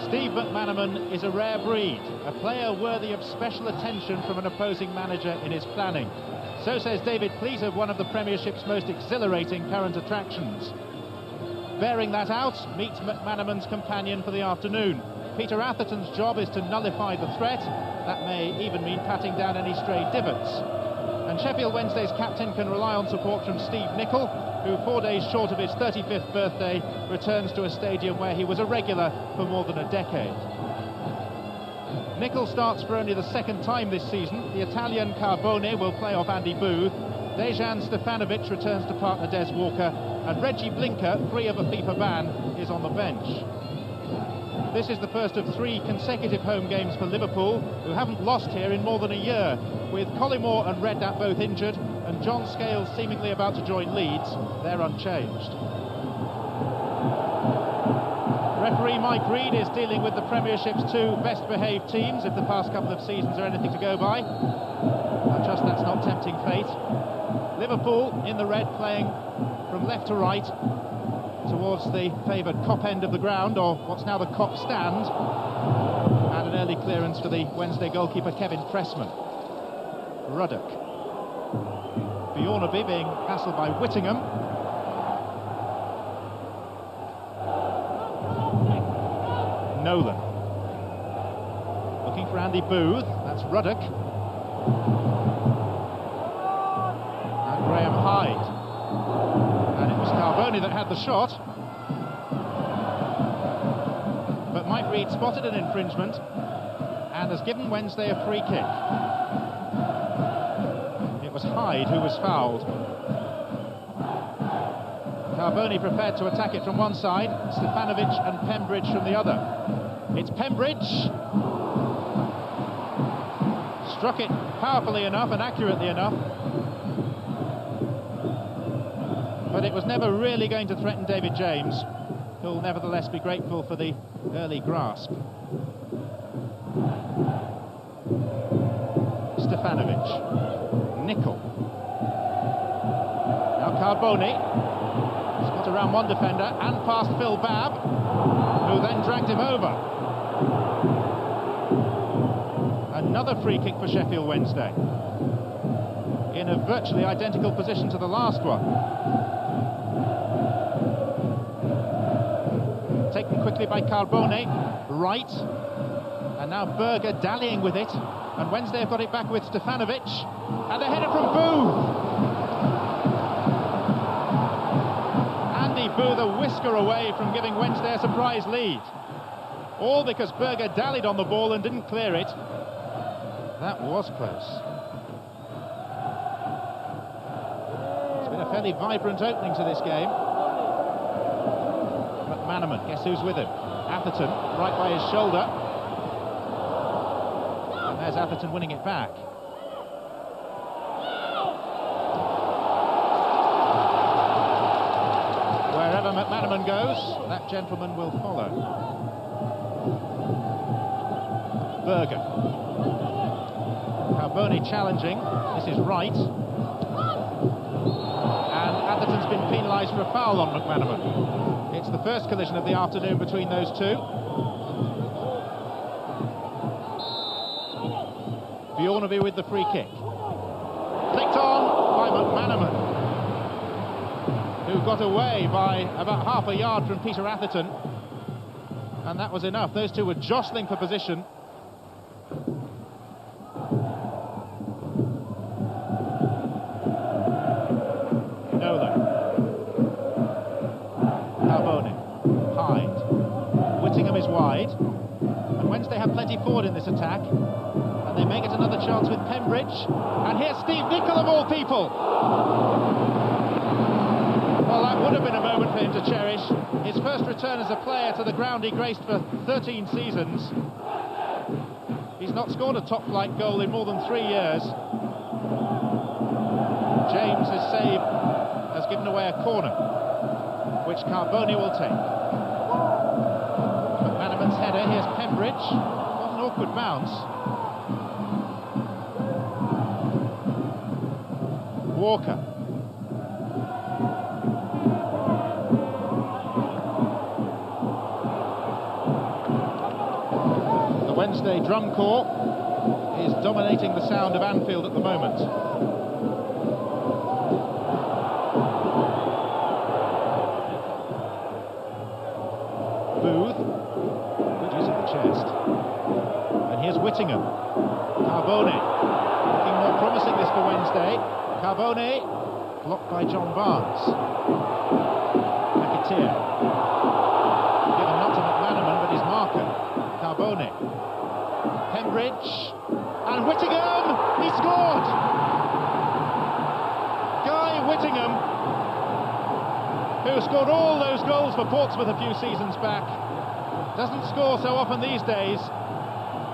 Steve McManaman is a rare breed, a player worthy of special attention from an opposing manager in his planning. So says David Pleaser, one of the Premiership's most exhilarating current attractions. Bearing that out, meet McManaman's companion for the afternoon. Peter Atherton's job is to nullify the threat. That may even mean patting down any stray divots. And Sheffield Wednesday's captain can rely on support from Steve Nicol, who 4 days short of his 35th birthday returns to a stadium where he was a regular for more than a decade. Nicol starts for only the second time this season. The Italian Carbone will play off Andy Booth. Dejan Stefanovic returns to partner Des Walker, and Reggie Blinker, free of a FIFA ban, is on the bench. This is the first of 3 consecutive home games for Liverpool, who haven't lost here in more than a year, with Collymore and Redknapp both injured, and John Scales seemingly about to join Leeds. They're unchanged. Referee Mike Reid is dealing with the Premiership's 2 best-behaved teams, if the past couple of seasons are anything to go by. I trust that's not tempting fate. Liverpool in the red, playing from left to right towards the favoured Kop end of the ground, or what's now the Kop stand, and an early clearance for the Wednesday goalkeeper Kevin Pressman. Ruddock. Bjornaby being hassled by Whittingham. Nolan. Looking for Andy Booth, that's Ruddock. And Graham Hyde. And it was Carbone that had the shot. But Mike Reid spotted an infringement and has given Wednesday a free kick. It was Hyde who was fouled. Carbone prepared to attack it from one side, Stefanovic and Pembridge from the other. It's Pembridge. Struck it powerfully enough and accurately enough. But it was never really going to threaten David James, who'll nevertheless be grateful for the early grasp. Stefanovic. Nicol. Now Carbone. He's got around one defender and past Phil Babb, who then dragged him over. Another free kick for Sheffield Wednesday, in a virtually identical position to the last one. Taken quickly by Carbone, right, and now Berger dallying with it, and Wednesday have got it back with Stefanovic, and the header from Booth. Andy Booth a whisker away from giving Wednesday a surprise lead, all because Berger dallied on the ball and didn't clear it. That was close. It's been a fairly vibrant opening to this game. McManaman, guess who's with him? Atherton, right by his shoulder. And there's Atherton winning it back. Wherever McManaman goes, that gentleman will follow. Berger. Carbone challenging. This is right. And Atherton's been penalised for a foul on McManaman. It's the first collision of the afternoon between those two. Bjornaby with the free kick. Clicked on by McManaman, who got away by about half a yard from Peter Atherton. And that was enough. Those two were jostling for position. Nolan. Carbone. Hyde. Whittingham is wide. And Wednesday have plenty forward in this attack. And they may get another chance with Pembridge. And here's Steve Nicol of all people. Well, that would have been a moment for him to cherish. His first return as a player to the ground he graced for 13 seasons. He's not scored a top-flight goal in more than 3 years. James's save has given away a corner, which Carbone will take. McManaman's header, here's Pembridge. What an awkward bounce. Walker. Wednesday drum corps is dominating the sound of Anfield at the moment. Booth, good use of the chest. And here's Whittingham. Carbone, looking more promising this for Wednesday. Carbone, blocked by John Barnes. McAteer, given not to McManaman, but his marker. Carbone. Pembridge, and Whittingham, he scored! Guy Whittingham, who scored all those goals for Portsmouth a few seasons back, doesn't score so often these days,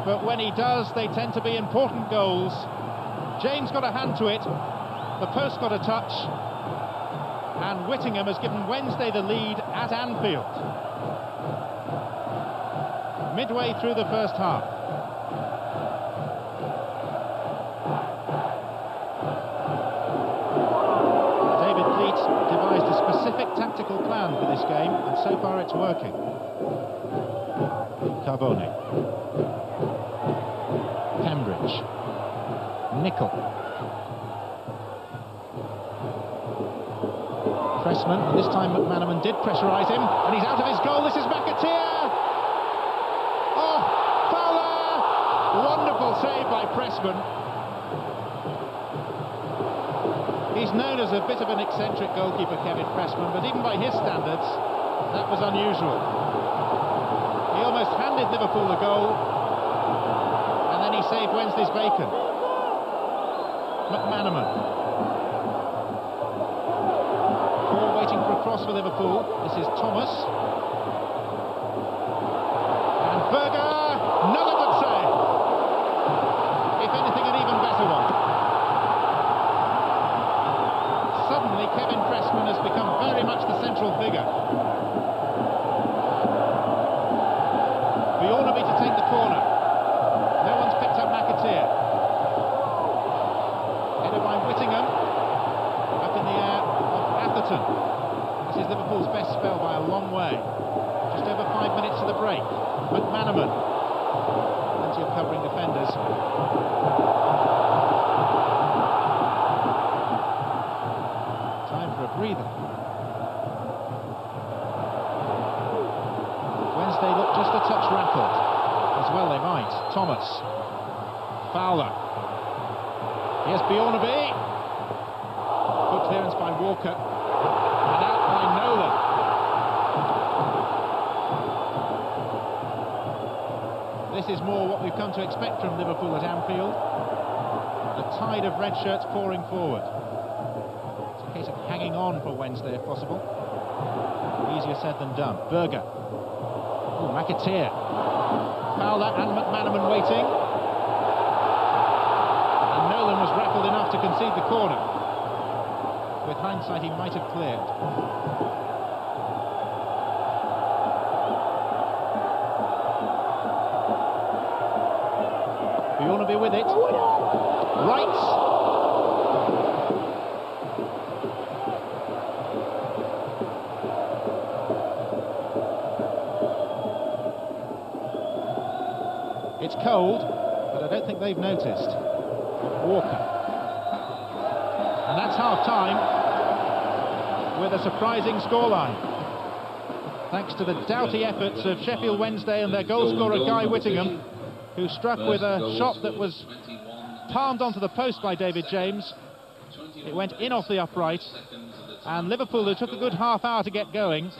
but when he does, they tend to be important goals. James got a hand to it, the post got a touch, and Whittingham has given Wednesday the lead at Anfield. Midway through the first half. David Pleat devised a specific tactical plan for this game, and so far it's working. Carbone. Pembridge. Nickel. Pressman, and this time McManaman did pressurise him, and he's out of his goal. This is McAteer! Oh, Fowler! Wonderful save by Pressman. He's known as a bit of an eccentric goalkeeper, Kevin Pressman, but even by his standards, that was unusual. He almost handed Liverpool the goal, and then he saved Wednesday's bacon. McManaman. Paul waiting for a cross for Liverpool. This is Thomas. And Berger, another good save. If anything, an even better one. Suddenly, Kevin Pressman has become very much the central figure. Bjornaby to take the corner. No one's picked up McAteer. Headed by Whittingham. Up in the air of Atherton. This is Liverpool's best spell by a long way. Just over 5 minutes to the break. McManaman. Plenty of covering defenders. Time for a breather. Wednesday looked just a touch rattled. As well they might. Thomas. Fowler. Here's Bjornaby. Good clearance by Walker. And out by Nolan. This is more what we've come to expect from Liverpool at Anfield. A tide of red shirts pouring forward. It's a case of hanging on for Wednesday if possible. Easier said than done. Berger. Oh, McAteer. Fowler and McManaman waiting. And Nolan was rattled enough to concede the corner. With hindsight, he might have cleared. Bjornaby with it. Right. It's cold, but I don't think they've noticed. Walker. And that's half-time, with a surprising scoreline. Thanks to the doughty efforts of Sheffield Wednesday and their goalscorer Guy Whittingham, who struck with a shot that was palmed onto the post by David James. It went in off the upright, and Liverpool, who took a good half hour to get going,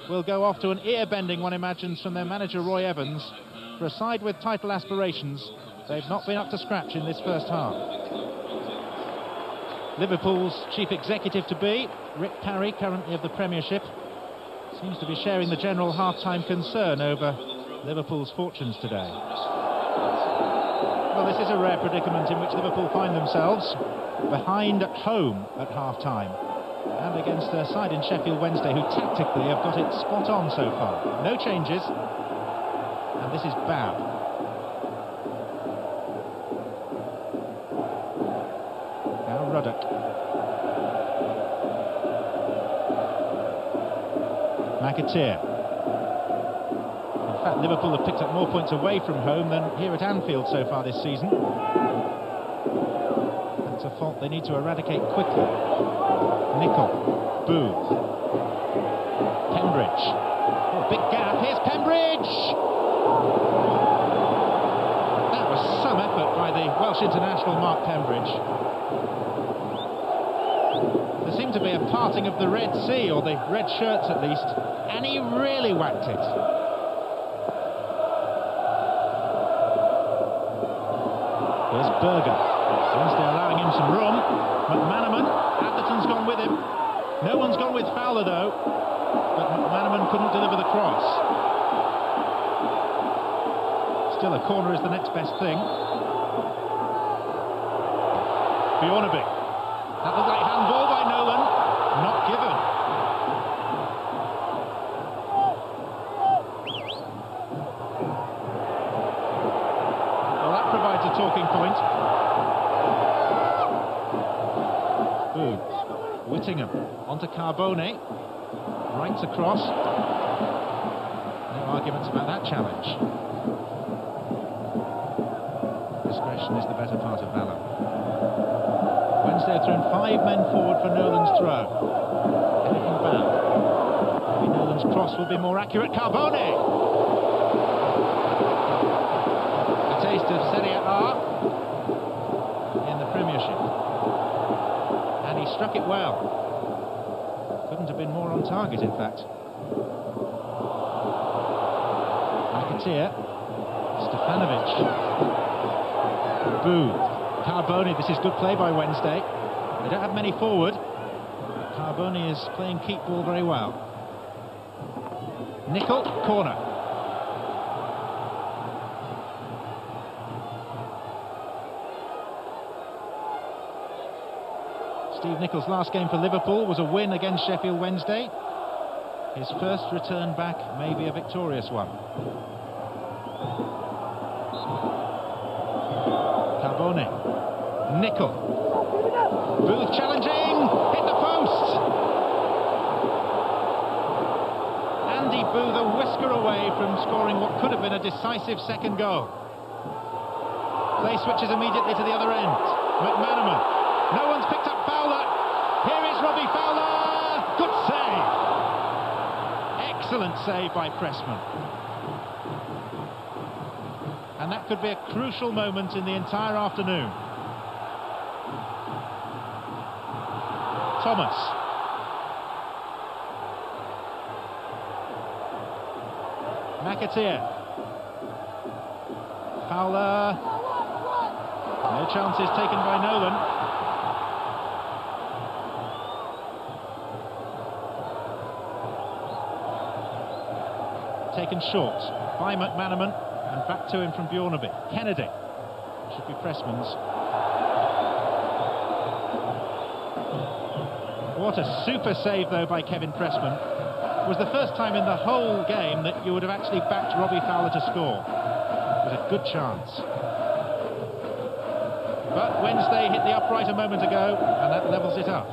will go off to an ear-bending, one imagines, from their manager Roy Evans. For a side with title aspirations, they've not been up to scratch in this first half. Liverpool's chief executive-to-be, Rick Parry, currently of the Premiership, seems to be sharing the general half-time concern over Liverpool's fortunes today. Well, this is a rare predicament in which Liverpool find themselves, behind at home at half-time, and against a side in Sheffield Wednesday who tactically have got it spot on so far. No changes. And this is Babb. Now Ruddock. McAteer. In fact, Liverpool have picked up more points away from home than here at Anfield so far this season. That's a fault they need to eradicate quickly. Nicol, Booth, Pembridge. Oh, big gap, here's Pembridge! That was some effort by the Welsh international Mark Pembridge. There seemed to be a parting of the Red Sea, or the red shirts at least, and he really whacked it. Here's Berger. Wednesday allowing him some room. McManaman, Atherton's gone with him. No one's gone with Fowler though, but McManaman couldn't deliver the cross. Still, a corner is the next best thing. Bjornaby. That looked like handball by Nolan. Not given. Well, that provides a talking point. Ooh. Whittingham onto Carbone. Rights across. No arguments about that challenge. Discretion is the better part of valour. Wednesday have thrown 5 men forward for Nolan's throw. Anything back. Maybe Nolan's cross will be more accurate. Carbone! A taste of Serie A in the Premiership. And he struck it well. Couldn't have been more on target, in fact. McAteer. Stefanovic. Booth. Carbone, this is good play by Wednesday. They don't have many forward. Carbone is playing keep ball very well. Nicol, corner. Steve Niccol's last game for Liverpool was a win against Sheffield Wednesday. His first return back may be a victorious one. Carbone. Nicol. Booth challenging, hit the post. Andy Booth a whisker away from scoring what could have been a decisive second goal. Play switches immediately to the other end. McManaman. No one's picked up Fowler. Here is Robbie Fowler. Good save. Excellent save by Pressman. And that could be a crucial moment in the entire afternoon. Thomas. McAteer. Fowler. No chances taken by Nolan. Taken short by McManaman. And back to him from Bjornaby. Kennedy. Should be Pressman's. What a super save, though, by Kevin Pressman. It was the first time in the whole game that you would have actually backed Robbie Fowler to score. It was a good chance. But Wednesday hit the upright a moment ago, and that levels it up.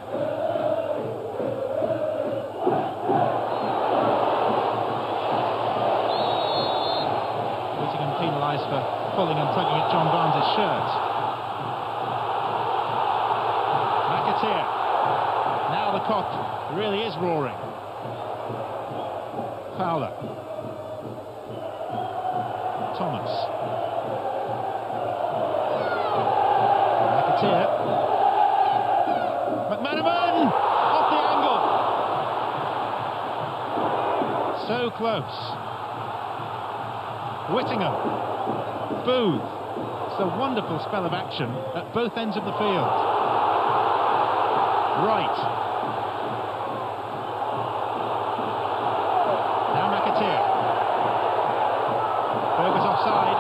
Whittingham penalised for pulling and tugging at John Barnes' shirt. McAteer. Now the cock really is roaring. Fowler. Thomas. McAteer. McManaman! Off the angle! So close. Whittingham. Booth. It's a wonderful spell of action at both ends of the field. Right. Now McAteer. Berger's offside.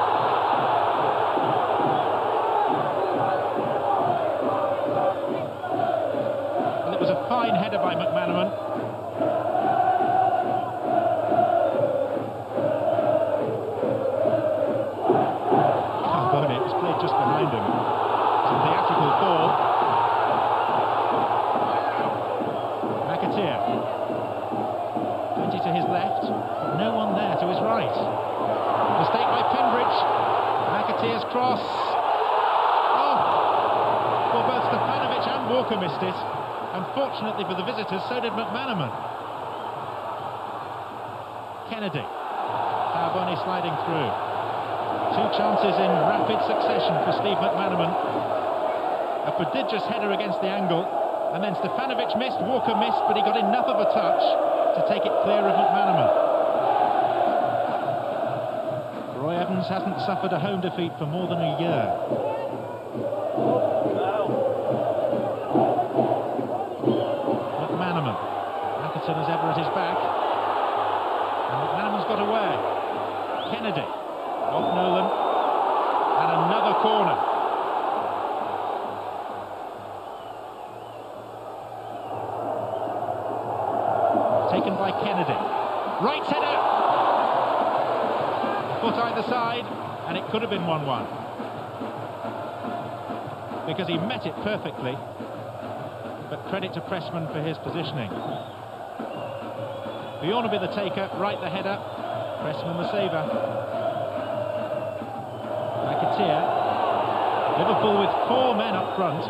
Well, it was a fine header by McManaman. Carbone, it was played just behind him. It's a theatrical fall. right. Mistake by Pembridge. McAteer's cross. Oh! Well, both Stefanovic and Walker missed it. Unfortunately for the visitors, so did McManaman. Kennedy. Carboni sliding through. Two chances in rapid succession for Steve McManaman. A prodigious header against the angle. And then Stefanovic missed, Walker missed, but he got enough of a touch to take it clear of McManaman. Roy Evans hasn't suffered a home defeat for more than a year. McManaman. Atherton is ever at his back. And McManaman's got away. Kennedy. Off Nolan. And another corner. Taken by Kennedy. Right header! A foot either side, and it could have been 1-1. Because he met it perfectly. But credit to Pressman for his positioning. Bjornaby the taker, right the header. Pressman the saver. McAteer. Liverpool with 4 men up front.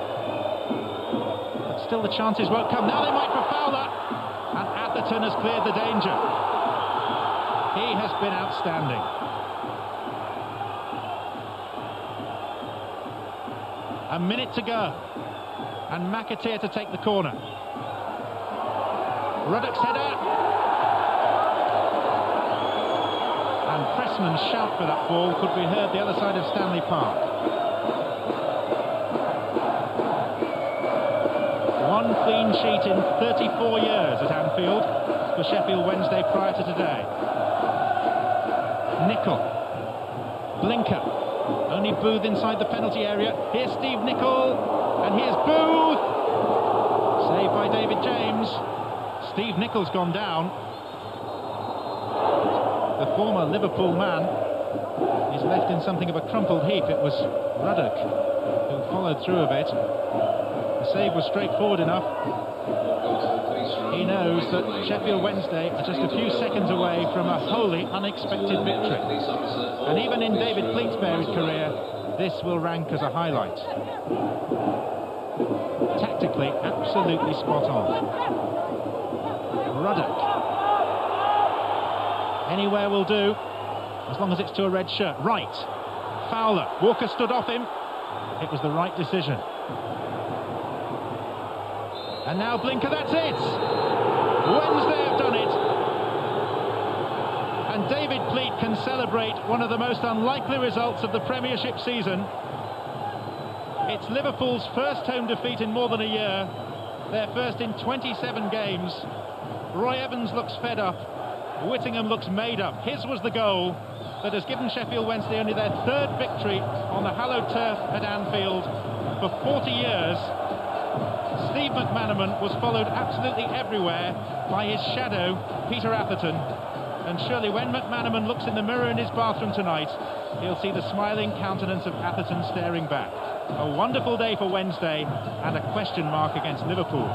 But still the chances won't come. Now they might for Fowler. And Atherton has cleared the danger. He has been outstanding. A minute to go. And McAteer to take the corner. Ruddock's header. And Pressman's shout for that ball could be heard the other side of Stanley Park. One clean sheet in 34 years at Anfield for Sheffield Wednesday prior to today. Nicol. Blinker. Only Booth inside the penalty area. Here's Steve Nicol. And here's Booth. Saved by David James. Steve Nicol's gone down. The former Liverpool man is left in something of a crumpled heap. It was Ruddock who followed through a bit. The save was straightforward enough. He knows that Sheffield Wednesday are just a few seconds away from a wholly unexpected victory. And even in David Pleat's varied career, this will rank as a highlight. Tactically, absolutely spot on. Ruddock. Anywhere will do, as long as it's to a red shirt. Right. Fowler. Walker stood off him. It was the right decision. And now Blinker, that's it! Wednesday have done it! And David Pleat can celebrate one of the most unlikely results of the Premiership season. It's Liverpool's first home defeat in more than a year, their first in 27 games. Roy Evans looks fed up, Whittingham looks made up. His was the goal that has given Sheffield Wednesday only their 3rd victory on the hallowed turf at Anfield for 40 years. Steve McManaman was followed absolutely everywhere by his shadow, Peter Atherton. And surely when McManaman looks in the mirror in his bathroom tonight, he'll see the smiling countenance of Atherton staring back. A wonderful day for Wednesday and a question mark against Liverpool.